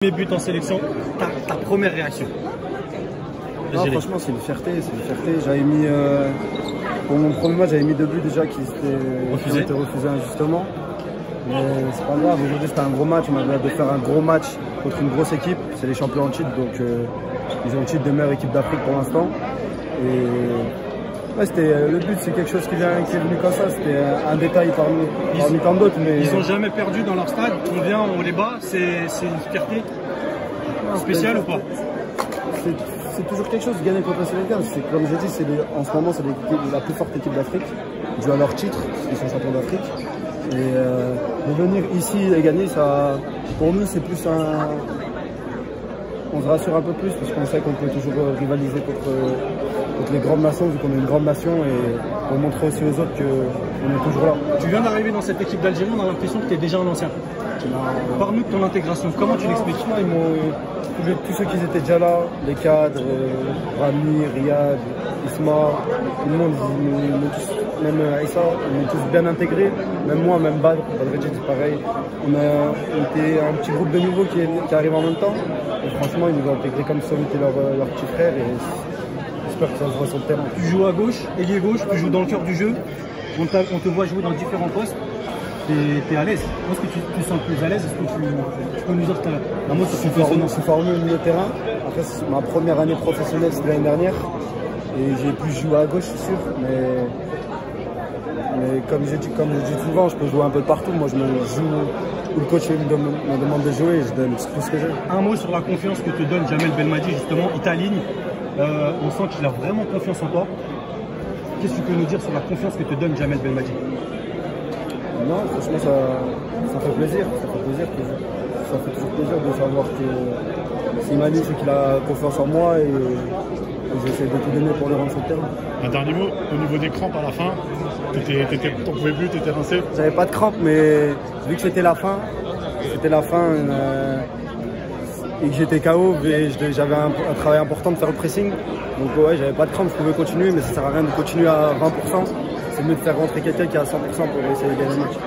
Mes buts en sélection, ta première réaction? Non, franchement, c'est une fierté, J'avais mis, pour mon premier match, j'avais mis 2 buts déjà qui ont été refusés injustement. Mais c'est pas grave, aujourd'hui c'était un gros match, on avait hâte de faire un gros match contre une grosse équipe. C'est les champions en titre, donc ils ont le titre de meilleure équipe d'Afrique pour l'instant. Et ouais, le but, c'est quelque chose qui est venu comme ça, c'était un détail parmi tant d'autres. Mais ils n'ont jamais perdu dans leur stade, on vient, on les bat, c'est une fierté spéciale ou pas? C'est toujours quelque chose de gagner contre le Sénégal. Comme j'ai dit, en ce moment, c'est la plus forte équipe d'Afrique, dû à leur titre, ils sont champions d'Afrique. Et de venir ici et gagner, ça, pour nous, c'est plus un... On se rassure un peu plus parce qu'on sait qu'on peut toujours rivaliser contre les grandes nations, vu qu'on est une grande nation, et pour montrer aussi aux autres qu'on est toujours là. Tu viens d'arriver dans cette équipe d'Algérie, on a l'impression que tu es déjà un ancien. Parle-nous de ton intégration, comment tu l'expliques? Tous ceux qui étaient déjà là, les cadres, Rami, Riyad, Isma, tout le monde, même Aïssa, on est tous bien intégrés. Même moi, même Badr c'est pareil. On était un petit groupe de nouveaux qui arrivent en même temps. Et franchement, ils nous ont intégrés comme si on était leur petit frère. Et j'espère que ça se voit sur le terrain. Tu joues à gauche, ailier gauche, tu joues dans le cœur du jeu. On te voit jouer dans différents postes. T'es à l'aise. Est-ce que tu te sens plus à l'aise? Est-ce que tu peux nous dire un mot sur ton positionnement? Je suis formé au milieu de terrain. Après, ma première année professionnelle, c'était l'année dernière. Et j'ai pu jouer à gauche, c'est sûr. Mais comme je dis souvent, je peux jouer un peu partout. Moi, je joue où le coach me demande de jouer et je donne tout ce que j'ai. Un mot sur la confiance que te donne Djamel Belmadi, justement. Il t'aligne. On sent qu'il a vraiment confiance en toi. Qu'est-ce que tu peux nous dire sur la confiance que te donne Djamel Belmadi? Non, franchement, ça fait plaisir. Ça fait toujours plaisir de savoir que s'il m'a dit, c'est qu'il a confiance en moi et j'essaie de tout donner pour le rendre sur le terrain. Un dernier mot, au niveau des crampes à la fin, t'en pouvais plus, t'étais rincé? J'avais pas de crampes, mais vu que c'était la fin et que j'étais KO, j'avais un travail important de faire le pressing. Donc ouais, j'avais pas de crampes, je pouvais continuer, mais ça sert à rien de continuer à 20%. C'est mieux de faire rentrer quelqu'un qui est à 100% pour essayer de gagner le match.